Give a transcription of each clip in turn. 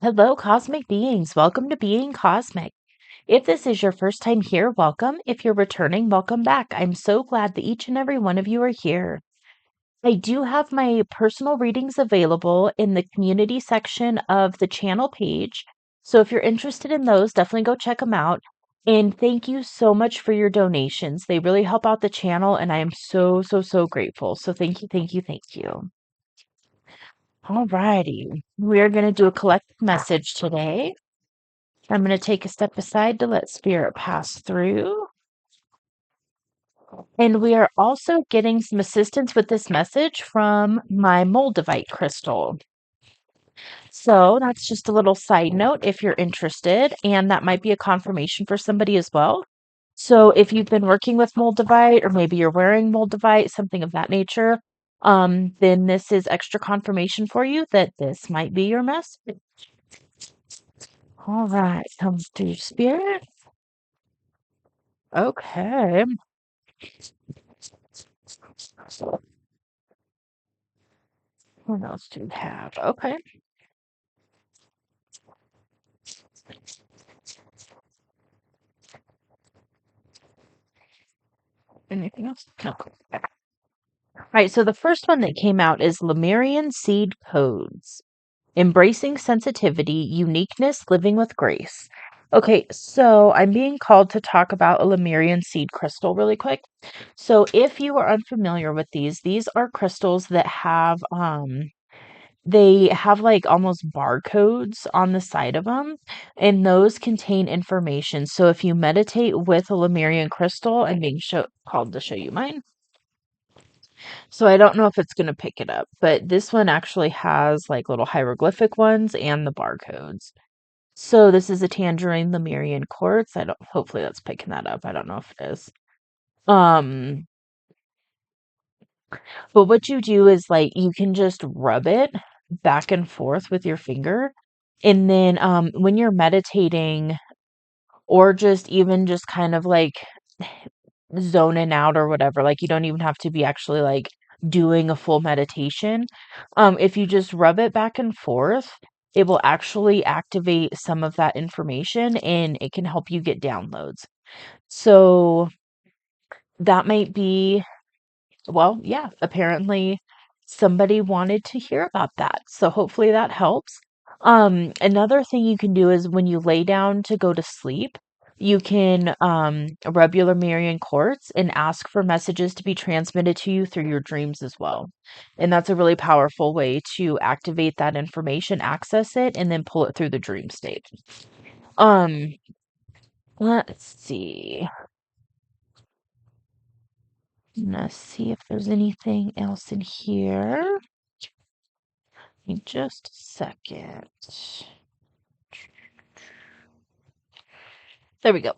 Hello, cosmic beings. Welcome to Being Cosmick. If this is your first time here, welcome. If you're returning, welcome back. I'm so glad that each and every one of you are here. I do have my personal readings available in the community section of the channel page. So if you're interested in those, definitely go check them out. And thank you so much for your donations. They really help out the channel, and I am so, so, so grateful. So thank you, thank you, thank you. Alrighty. We're going to do a collective message today. I'm going to take a step aside to let spirit pass through. And we are also getting some assistance with this message from my Moldavite crystal. So that's just a little side note if you're interested, and that might be a confirmation for somebody as well. So if you've been working with Moldavite, or maybe you're wearing Moldavite, something of that nature, then this is extra confirmation for you that this might be your message. All right, comes through spirit. Okay. What else do we have? Okay. Anything else? No. Okay. All right. So the first one that came out is Lemurian seed codes. Embracing sensitivity, uniqueness, living with grace. Okay, so I'm being called to talk about a Lemurian seed crystal really quick. So if you are unfamiliar with these are crystals that have they have like almost barcodes on the side of them, and those contain information. So if you meditate with a Lemurian crystal, I'm being called to show you mine. So I don't know if it's going to pick it up, but this one actually has like little hieroglyphic ones and the barcodes. So this is a tangerine Lemurian quartz. I don't, hopefully that's picking that up. I don't know if it is. Um, but what you do is like you can just rub it back and forth with your finger. And then when you're meditating or just even just kind of like zoning out or whatever, like you don't even have to be actually like doing a full meditation. If you just rub it back and forth, it will actually activate some of that information and it can help you get downloads. So that might be, well, yeah, apparently somebody wanted to hear about that. So hopefully that helps. Another thing you can do is when you lay down to go to sleep, you can rub your Lemurian quartz and ask for messages to be transmitted to you through your dreams as well. And that's a really powerful way to activate that information, access it, and then pull it through the dream state. Um, let's see. Let's see if there's anything else in here. In just a second. There we go.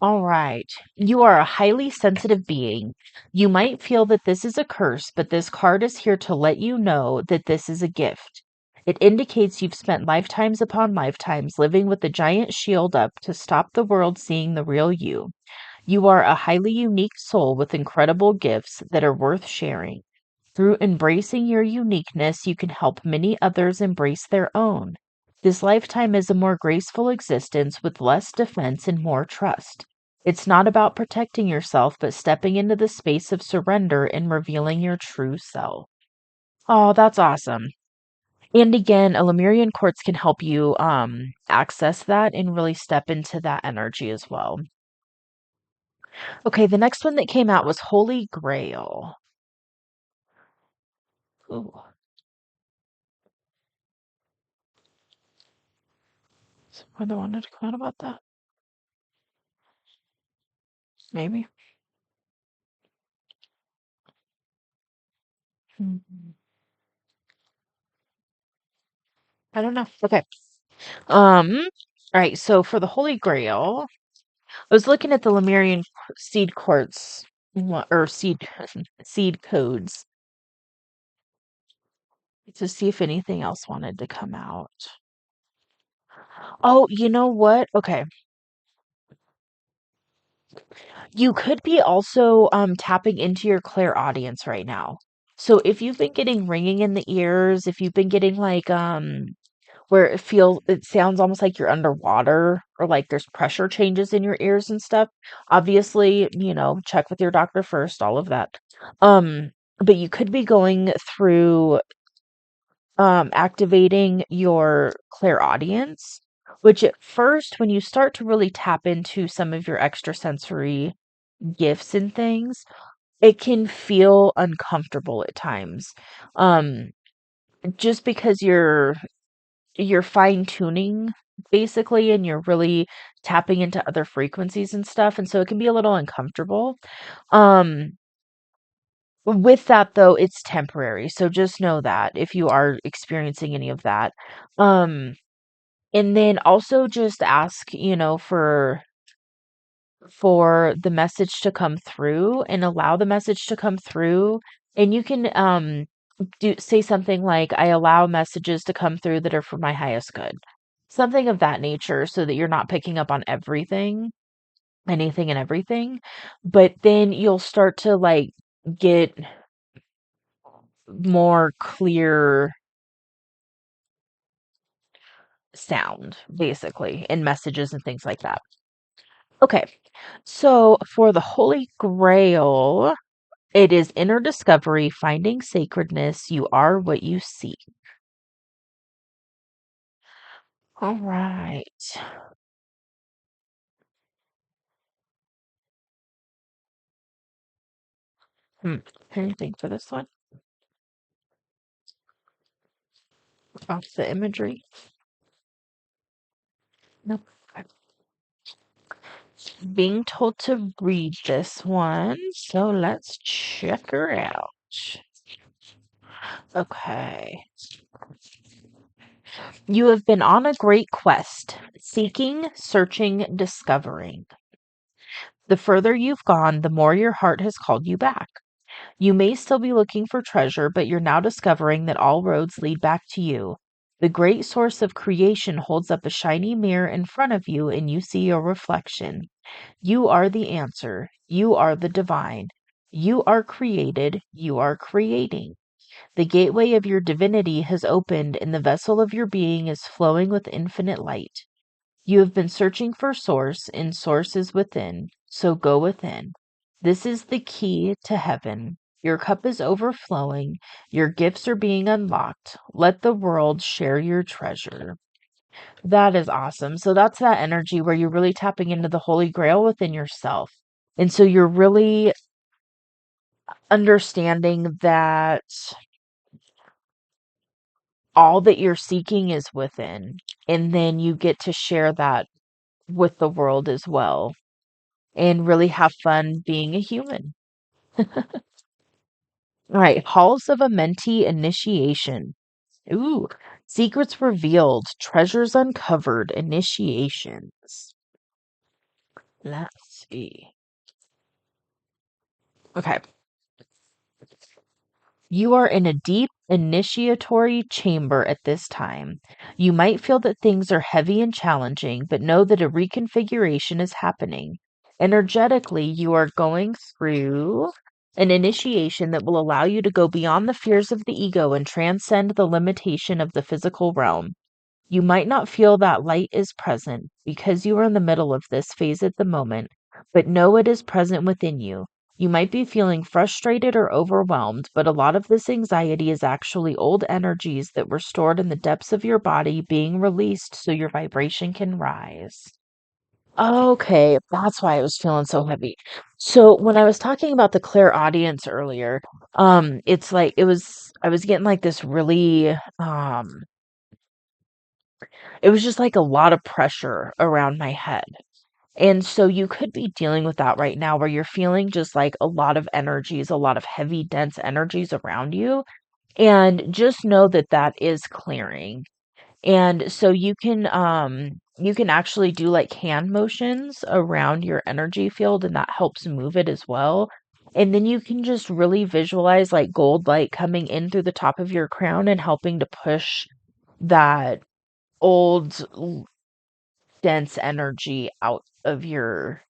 All right. You are a highly sensitive being. You might feel that this is a curse, but this card is here to let you know that this is a gift. It indicates you've spent lifetimes upon lifetimes living with a giant shield up to stop the world seeing the real you. You are a highly unique soul with incredible gifts that are worth sharing. Through embracing your uniqueness, you can help many others embrace their own. This lifetime is a more graceful existence with less defense and more trust. It's not about protecting yourself, but stepping into the space of surrender and revealing your true self. Oh, that's awesome. And again, a Lemurian quartz can help you access that and really step into that energy as well. Okay, the next one that came out was Holy Grail. Ooh. Someone wanted to comment about that? Maybe. Mhm. I don't know. Okay. All right, so for the Holy Grail, I was looking at the Lemurian seed quartz or seed seed codes to see if anything else wanted to come out. Oh, you know what? Okay. You could be also tapping into your clairaudience right now. So if you've been getting ringing in the ears, if you've been getting like where it sounds almost like you're underwater or like there's pressure changes in your ears and stuff. Obviously, check with your doctor first, all of that. Um, but you could be going through activating your clairaudience, which at first, when you start to really tap into some of your extrasensory gifts and things, it can feel uncomfortable at times. Um, just because you're fine tuning basically and you're really tapping into other frequencies and stuff, and so it can be a little uncomfortable. Um, with that though, it's temporary. So just know that if you are experiencing any of that. Um, and then also just ask, for the message to come through and allow the message to come through. And you can do say something like, I allow messages to come through that are for my highest good. Something of that nature so that you're not picking up on everything, anything and everything. But then you'll start to like get more clear sound, basically, in messages and things like that. Okay, so for the Holy Grail, it is inner discovery, finding sacredness. You are what you seek. All right. Hmm. Anything for this one? Off the imagery? Nope. Okay. Being told to read this one, so let's check her out. Okay. You have been on a great quest, seeking, searching, discovering. The further you've gone, the more your heart has called you back. You may still be looking for treasure, but you're now discovering that all roads lead back to you. The great source of creation holds up a shiny mirror in front of you, and you see your reflection. You are the answer. You are the divine. You are created. You are creating. The gateway of your divinity has opened, and the vessel of your being is flowing with infinite light. You have been searching for source, and source is within, so go within. This is the key to heaven. Your cup is overflowing. Your gifts are being unlocked. Let the world share your treasure. That is awesome. So that's that energy where you're really tapping into the Holy Grail within yourself. And so you're really understanding that all that you're seeking is within. And then you get to share that with the world as well and really have fun being a human. All right, Halls of a Mentee Initiation. Ooh, secrets revealed, treasures uncovered, initiations. Let's see. Okay. You are in a deep initiatory chamber at this time. You might feel that things are heavy and challenging, but know that a reconfiguration is happening. Energetically, you are going through an initiation that will allow you to go beyond the fears of the ego and transcend the limitation of the physical realm. You might not feel that light is present because you are in the middle of this phase at the moment, but know it is present within you. You might be feeling frustrated or overwhelmed, but a lot of this anxiety is actually old energies that were stored in the depths of your body being released so your vibration can rise. Okay, that's why I was feeling so heavy. So when I was talking about the clairaudience earlier, it's like I was getting like this really it was just like a lot of pressure around my head. And so you could be dealing with that right now where you're feeling just like a lot of energies, a lot of heavy, dense energies around you. And just know that that is clearing. And so you can actually do like hand motions around your energy field and that helps move it as well. And then you can just really visualize like gold light coming in through the top of your crown and helping to push that old dense energy out of your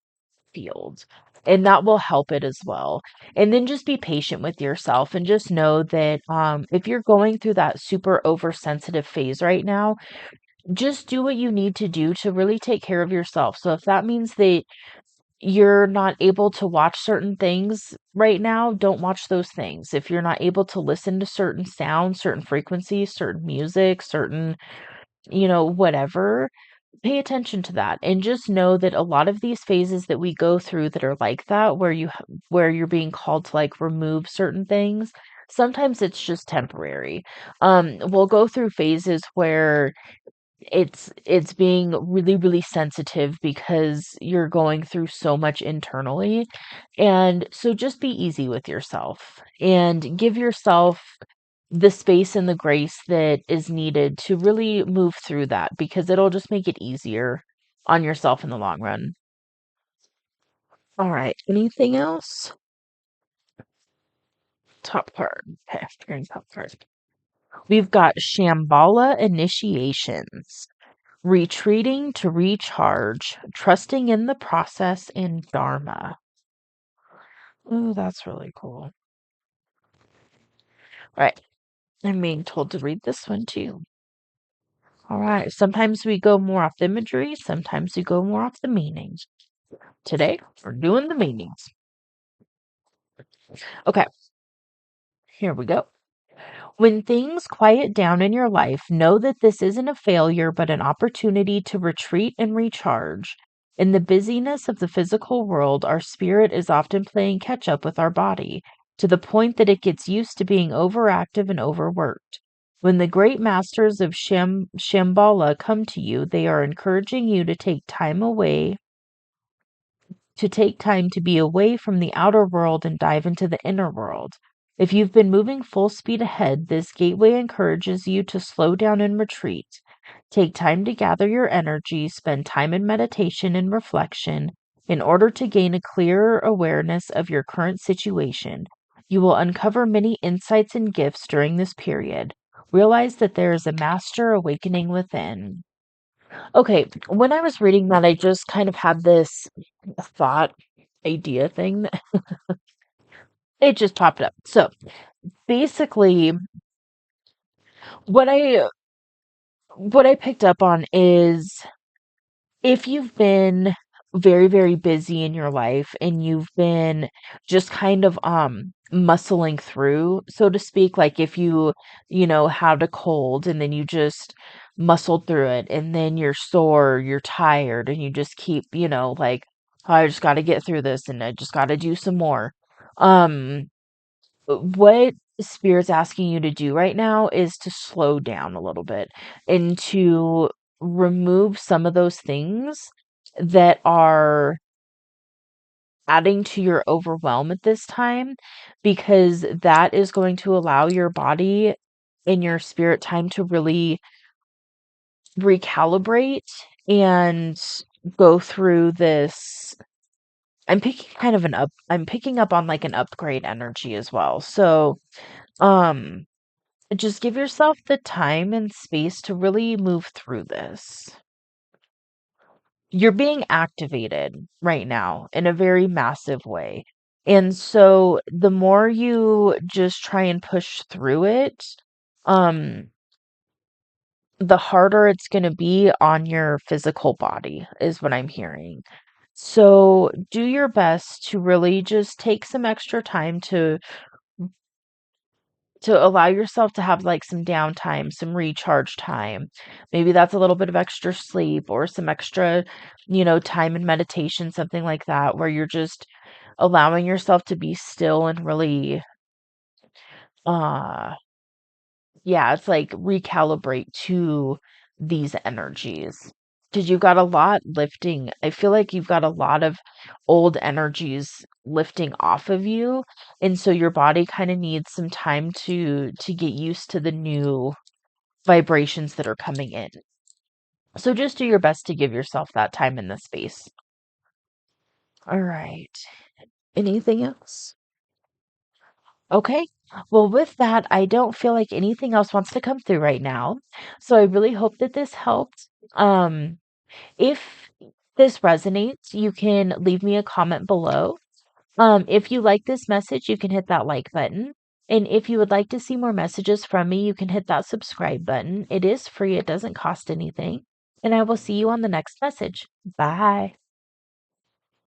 field. and that will help it as well. And then just be patient with yourself and just know that if you're going through that super oversensitive phase right now, just do what you need to do to really take care of yourself. So if that means that you're not able to watch certain things right now, don't watch those things. If you're not able to listen to certain sounds, certain frequencies, certain music, certain, whatever, pay attention to that and just know that a lot of these phases that we go through that are like that, where you're being called to like remove certain things, sometimes it's just temporary. We'll go through phases where it's being really really sensitive because you're going through so much internally, and so just be easy with yourself and give yourself the space and the grace that is needed to really move through that, because it'll just make it easier on yourself in the long run. All right, anything else? Top card. Okay, here's top card. We've got Shambhala initiations. Retreating to recharge, trusting in the process, and Dharma. Oh, that's really cool. Right. I'm being told to read this one too. All right. Sometimes we go more off the imagery, sometimes we go more off the meanings. Today, we're doing the meanings. Okay, here we go. When things quiet down in your life, know that this isn't a failure, but an opportunity to retreat and recharge. In the busyness of the physical world, our spirit is often playing catch up with our body, to the point that it gets used to being overactive and overworked. When the great masters of Shambhala come to you, they are encouraging you to take time to be away from the outer world and dive into the inner world. If you've been moving full speed ahead, this gateway encourages you to slow down and retreat. Take time to gather your energy, spend time in meditation and reflection in order to gain a clearer awareness of your current situation. You will uncover many insights and gifts during this period. Realize that there is a master awakening within. Okay, when I was reading that, I just kind of had this thought idea thing that it just popped up. So basically, what I picked up on is, if you've been very very busy in your life and you've been just kind of muscling through, so to speak, like if you had a cold and then you just muscled through it, and then you're sore, you're tired, and you just keep, like, "Oh, I just got to get through this and I just got to do some more." um what Spirit's asking you to do right now is to slow down a little bit and to remove some of those things that are adding to your overwhelm at this time, because that is going to allow your body and your spirit time to really recalibrate and go through this. I'm picking up on like an upgrade energy as well. So, um just give yourself the time and space to really move through this. You're being activated right now in a very massive way. And so the more you just try and push through it, um, the harder it's going to be on your physical body, is what I'm hearing. So do your best to really just take some extra time to allow yourself to have like some downtime, some recharge time. Maybe that's a little bit of extra sleep or some extra, time in meditation, something like that, where you're just allowing yourself to be still and really, uh, yeah, it's like recalibrate to these energies. Because you've got a lot lifting. I feel like you've got a lot of old energies lifting off of you. And so your body kind of needs some time to get used to the new vibrations that are coming in. So just do your best to give yourself that time in the space. All right. Anything else? Okay. Well, with that, I don't feel like anything else wants to come through right now. So I really hope that this helped. If this resonates, you can leave me a comment below. If you like this message, you can hit that like button. And if you would like to see more messages from me, you can hit that subscribe button. It is free, it doesn't cost anything. And I will see you on the next message. Bye.